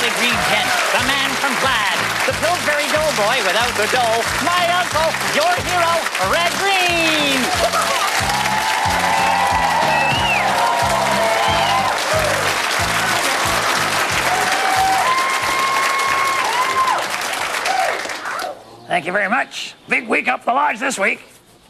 the green tent, the man from Plaid, the Pillsbury Doughboy without the dough, my uncle, your hero, Red Green. Thank you very much. Big week up the lodge this week.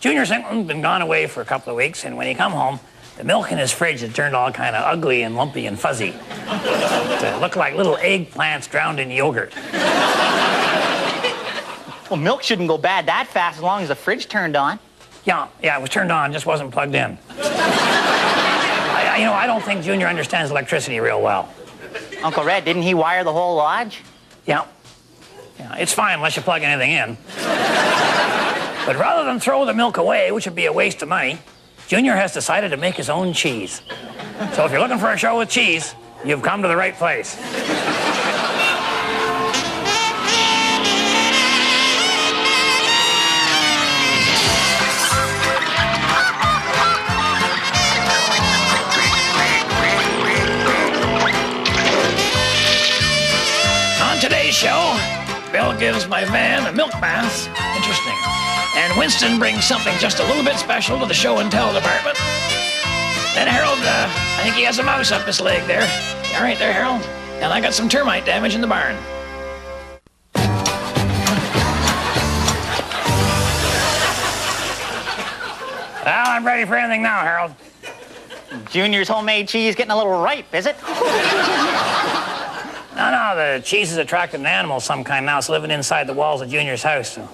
Junior Simpson's been gone away for a couple of weeks, and when he come home, the milk in his fridge had turned all kind of ugly and lumpy and fuzzy. It looked like little eggplants drowned in yogurt. Well, milk shouldn't go bad that fast as long as the fridge turned on. Yeah, it was turned on, just wasn't plugged in. I don't think Junior understands electricity real well. Uncle Red, didn't he wire the whole lodge? Yeah, it's fine unless you plug anything in. But rather than throw the milk away, which would be a waste of money, Junior has decided to make his own cheese. So if you're looking for a show with cheese, you've come to the right place. On today's show, Bill gives my van a milk bath. Interesting. And Winston brings something just a little bit special to the show and tell department. Then Harold, I think he has a mouse up his leg there. All right there, Harold. And I got some termite damage in the barn. Well, I'm ready for anything now, Harold. Junior's homemade cheese getting a little ripe, is it? No, the cheese is attracting an animal of some kind now. It's living inside the walls of Junior's house. So.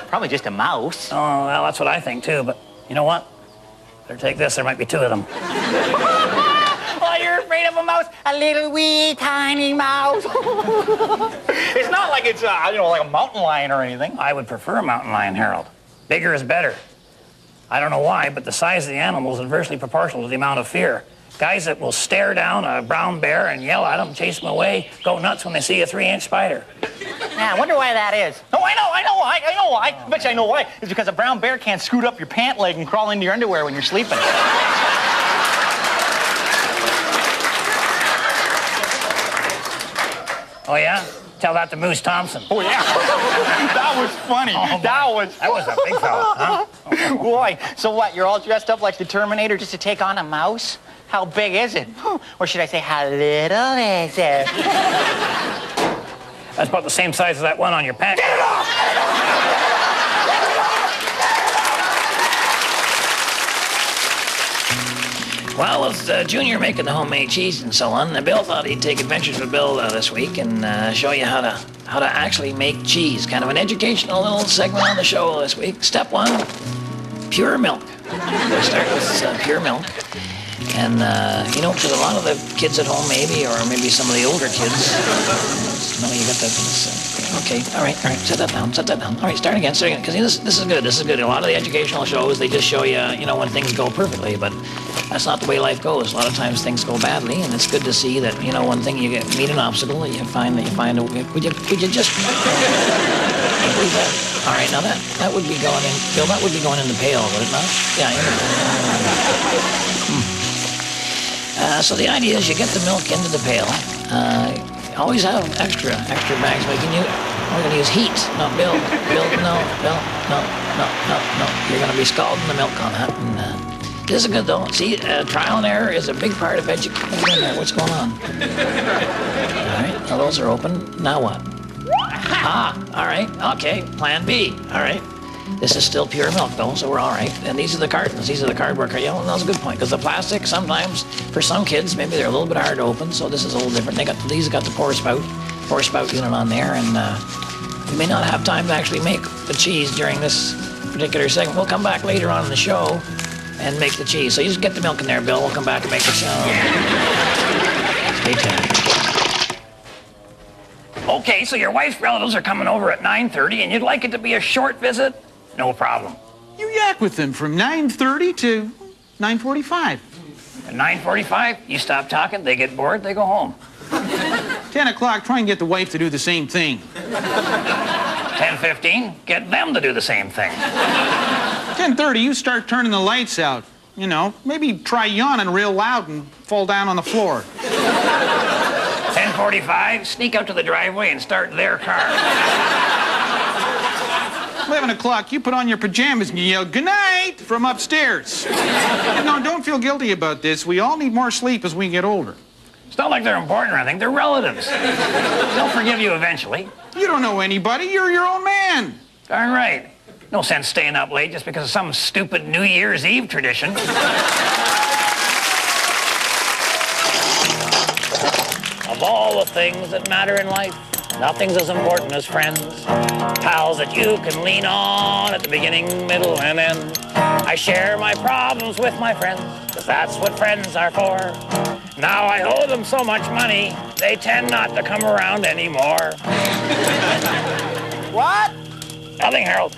Probably just a mouse. Oh, well, that's what I think, too. But you know what? Better take this. There might be two of them. Oh, you're afraid of a mouse? A little wee tiny mouse. It's not like it's, like a mountain lion or anything. I would prefer a mountain lion, Harold. Bigger is better. I don't know why, but the size of the animal is inversely proportional to the amount of fear. Guys that will stare down a brown bear and yell at him, chase him away, go nuts when they see a 3-inch spider. Yeah, I wonder why that is. Oh, I know why. I bet you I know why. It's because a brown bear can't scoot up your pant leg and crawl into your underwear when you're sleeping. Oh, yeah? Tell that to Moose Thompson. Oh, yeah. That was funny. Oh, that was a big fella, huh? Boy, so what, you're all dressed up like the Terminator just to take on a mouse? How big is it? Or should I say, how little is it? That's about the same size as that one on your pant. Get it off! Well, with Junior making the homemade cheese and so on, Bill thought he'd take adventures with Bill this week and show you how to actually make cheese. Kind of an educational little segment on the show this week. Step 1, pure milk. We'll start with pure milk. And, for a lot of the kids at home maybe, or maybe some of the older kids. No, you got that. Okay, all right. Set that down. All right, start again. Because this is good. A lot of the educational shows, they just show you, when things go perfectly, but that's not the way life goes. A lot of times things go badly, and it's good to see that, one thing you meet an obstacle, you find a way. Would you just... believe that? All right, now that would be going in, Bill, that would be going in the pail, would it not? Yeah, so the idea is you get the milk into the pail. Always have extra bags. We're going to use heat, not Bill. No. You're going to be scalding the milk on that. And, this is good, though. See, trial and error is a big part of education. What's going on? All right, now those are open. Now what? All right, okay, plan B. All right. This is still pure milk, though, so we're all right. And these are the cartons. These are the cardboard cartons. Yeah, that's a good point, because the plastic, sometimes, for some kids, maybe they're a little bit hard to open, so this is a little different. These got the pour spout unit on there, and we may not have time to actually make the cheese during this particular segment. We'll come back later on in the show and make the cheese. So you just get the milk in there, Bill. We'll come back and make the show. Stay tuned. Okay, so your wife's relatives are coming over at 9:30, and you'd like it to be a short visit? No problem. You yak with them from 9:30 to 9:45. At 9:45, you stop talking, they get bored, they go home. 10 o'clock, try and get the wife to do the same thing. 10:15, get them to do the same thing. 10:30, you start turning the lights out. Maybe try yawning real loud and fall down on the floor. 10:45, sneak out to the driveway and start their car. 11 o'clock, you put on your pajamas and you yell, "Good night," from upstairs. No, don't feel guilty about this. We all need more sleep as we get older. It's not like they're important or anything. They're relatives. They'll forgive you eventually. You don't know anybody. You're your own man. Darn right. No sense staying up late just because of some stupid New Year's Eve tradition. Of all the things that matter in life, nothing's as important as friends. Pals that you can lean on at the beginning, middle, and end. I share my problems with my friends, because that's what friends are for. Now I owe them so much money, they tend not to come around anymore. What? Nothing, Harold.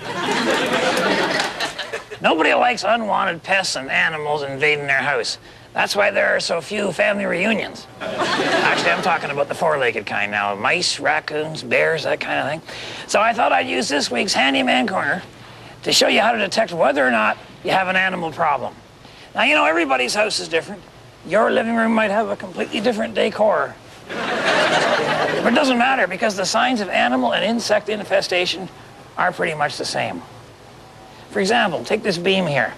Nobody likes unwanted pests and animals invading their house. That's why there are so few family reunions. Actually, I'm talking about the four-legged kind now. Mice, raccoons, bears, that kind of thing. So I thought I'd use this week's Handyman Corner to show you how to detect whether or not you have an animal problem. Now, you know, everybody's house is different. Your living room might have a completely different decor. But it doesn't matter because the signs of animal and insect infestation are pretty much the same. For example, take this beam here.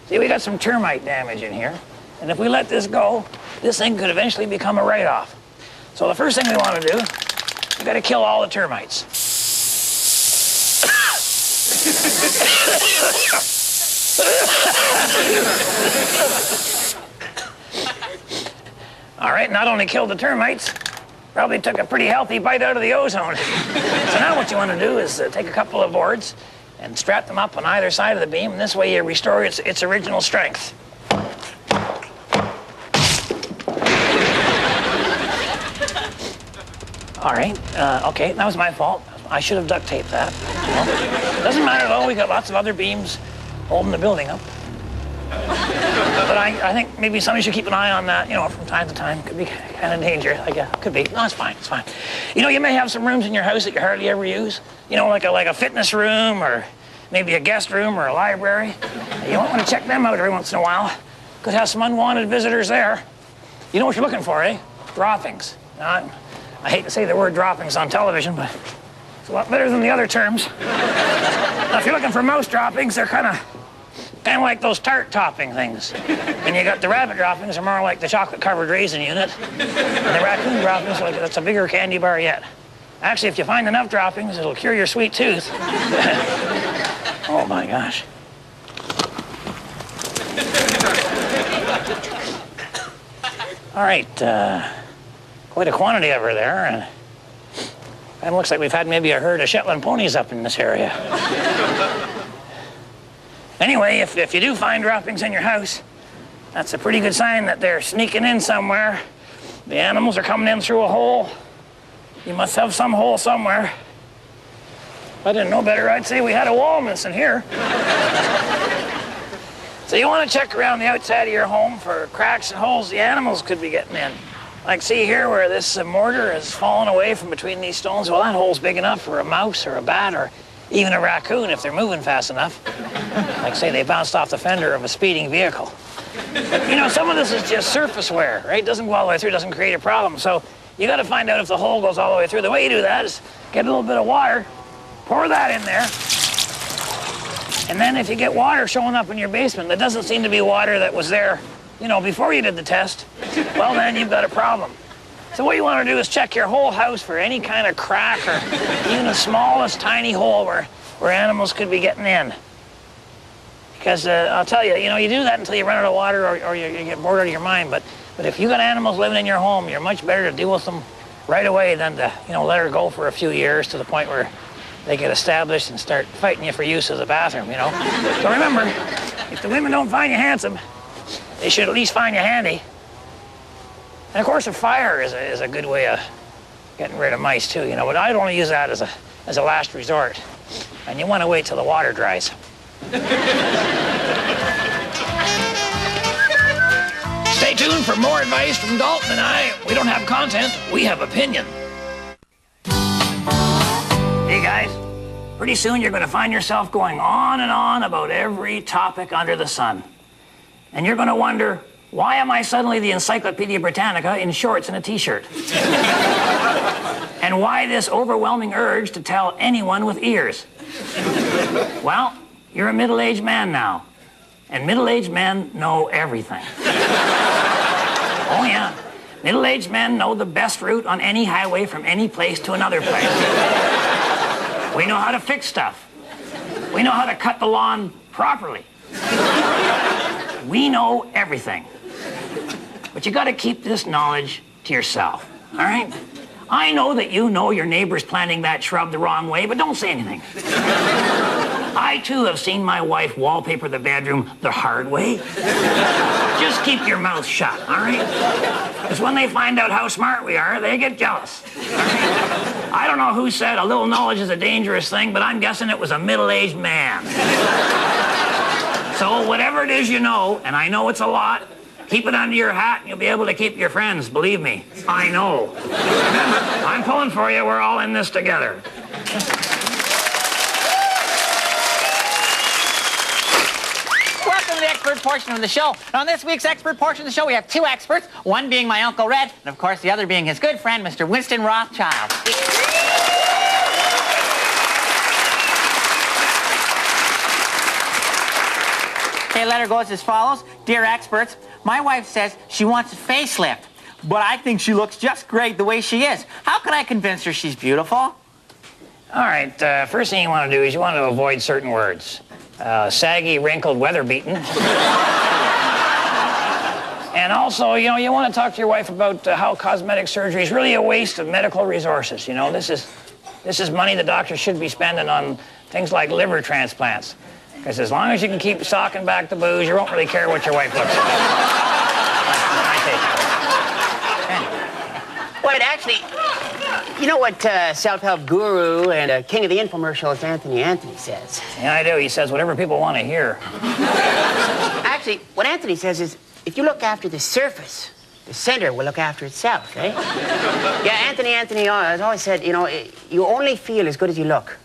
See, we got some termite damage in here. And if we let this go, this thing could eventually become a write-off. So the first thing we want to do, we got to kill all the termites. All right, not only killed the termites, probably took a pretty healthy bite out of the ozone. So now what you want to do is take a couple of boards and strap them up on either side of the beam, and this way you restore its original strength. All right, okay, that was my fault. I should have duct taped that. Well, doesn't matter though, we got lots of other beams holding the building up. But I think maybe somebody should keep an eye on that, you know, from time to time. Could be kind of dangerous, I guess. Could be. No, it's fine, it's fine. You know, you may have some rooms in your house that you hardly ever use. You know, like a fitness room or maybe a guest room or a library. You might want to check them out every once in a while. Could have some unwanted visitors there. You know what you're looking for, eh? Droppings. I hate to say the word droppings on television, but it's a lot better than the other terms. Now, if you're looking for mouse droppings, they're kind of like those tart topping things. And you got the rabbit droppings, are more like the chocolate-covered raisin unit. And the raccoon droppings, that's a bigger candy bar yet. Actually, if you find enough droppings, it'll cure your sweet tooth. Oh, my gosh. All right, quite a quantity of her there. And it looks like we've had maybe a herd of Shetland ponies up in this area. Anyway, if you do find droppings in your house, that's a pretty good sign that they're sneaking in somewhere. The animals are coming in through a hole. You must have some hole somewhere. If I didn't know better, I'd say we had a wall missing here. So you want to check around the outside of your home for cracks and holes the animals could be getting in. Like, see here where this mortar has fallen away from between these stones? Well, that hole's big enough for a mouse or a bat or even a raccoon if they're moving fast enough. Like, say, they bounced off the fender of a speeding vehicle. But, you know, some of this is just surface wear, right? Doesn't go all the way through, doesn't create a problem. So you got to find out if the hole goes all the way through. The way you do that is get a little bit of water, pour that in there, and then if you get water showing up in your basement that doesn't seem to be water that was there, you know, before you did the test, well, then you've got a problem. So what you want to do is check your whole house for any kind of crack or even the smallest tiny hole where animals could be getting in. Because I'll tell you, you know, you do that until you run out of water or you get bored out of your mind. But if you got animals living in your home, you're much better to deal with them right away than to, you know, let her go for a few years to the point where they get established and start fighting you for use as a bathroom, you know. So remember, if the women don't find you handsome, they should at least find you handy. And of course, a fire is a good way of getting rid of mice too, you know. But I'd only use that as a last resort. And you want to wait till the water dries. Stay tuned for more advice from Dalton and I. We don't have content, we have opinion. Hey guys, pretty soon you're going to find yourself going on and on about every topic under the sun. And you're going to wonder, Why am I suddenly the Encyclopedia Britannica in shorts and a t-shirt? And why this overwhelming urge to tell anyone with ears? Well, you're a middle-aged man now, and middle-aged men know everything. Oh, yeah. Middle-aged men know the best route on any highway from any place to another place. We know how to fix stuff. We know how to cut the lawn properly. We know everything. But you got to keep this knowledge to yourself, all right? I know that you know your neighbor's planting that shrub the wrong way, but don't say anything. I, too, have seen my wife wallpaper the bedroom the hard way. Just keep your mouth shut, all right? Because when they find out how smart we are, they get jealous. All right? I don't know who said a little knowledge is a dangerous thing, but I'm guessing it was a middle-aged man. So whatever it is you know, and I know it's a lot, keep it under your hat and you'll be able to keep your friends, believe me. I know. Remember, I'm pulling for you. We're all in this together. Welcome to the expert portion of the show. And on this week's expert portion of the show, we have two experts, one being my Uncle Red, and of course the other being his good friend, Mr. Winston Rothschild. Okay, letter goes as follows. Dear experts, my wife says she wants a facelift, but I think she looks just great the way she is. How can I convince her she's beautiful? All right, first thing you want to do is you want to avoid certain words. Saggy, wrinkled, weather-beaten. And also, you know, you want to talk to your wife about how cosmetic surgery is really a waste of medical resources. You know, this is money the doctors should be spending on things like liver transplants. Because as long as you can keep socking back the booze, you won't really care what your wife looks like. Well, it actually, you know what self-help guru and king of the infomercials, Anthony says? Yeah, I do. He says whatever people want to hear. Actually, what Anthony says is, if you look after the surface, the center will look after itself, eh? Yeah, Anthony has always said, you know, you only feel as good as you look.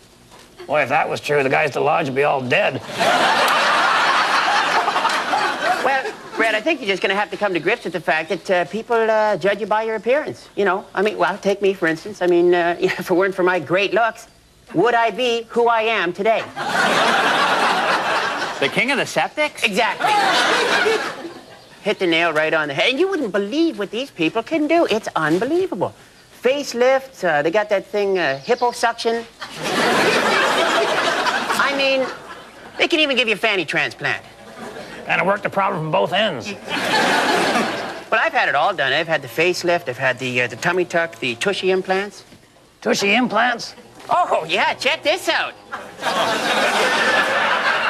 Boy, if that was true, the guys at the lodge would be all dead. Well, Brad, I think you're just going to have to come to grips with the fact that people judge you by your appearance. You know, I mean, well, take me, for instance. I mean, if it weren't for my great looks, would I be who I am today? The king of the septics? Exactly. Hit the nail right on the head. And you wouldn't believe what these people can do. It's unbelievable. Facelifts, they got that thing, hipposuction. I mean, they can even give you a fanny transplant. Kind of work the problem from both ends. Well, I've had it all done. I've had the facelift, I've had the tummy tuck, the tushy implants. Tushy implants? Oh, yeah, check this out.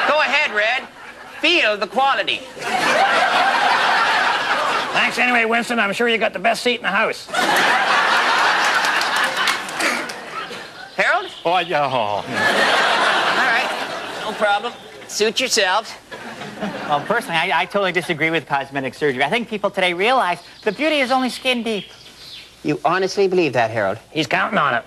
Go ahead, Red. Feel the quality. Thanks anyway, Winston. I'm sure you got the best seat in the house. Harold? Oh, yeah. All right, no problem. Suit yourselves. Well, personally, I totally disagree with cosmetic surgery. I think people today realize that beauty is only skin deep. You honestly believe that, Harold? He's counting on it.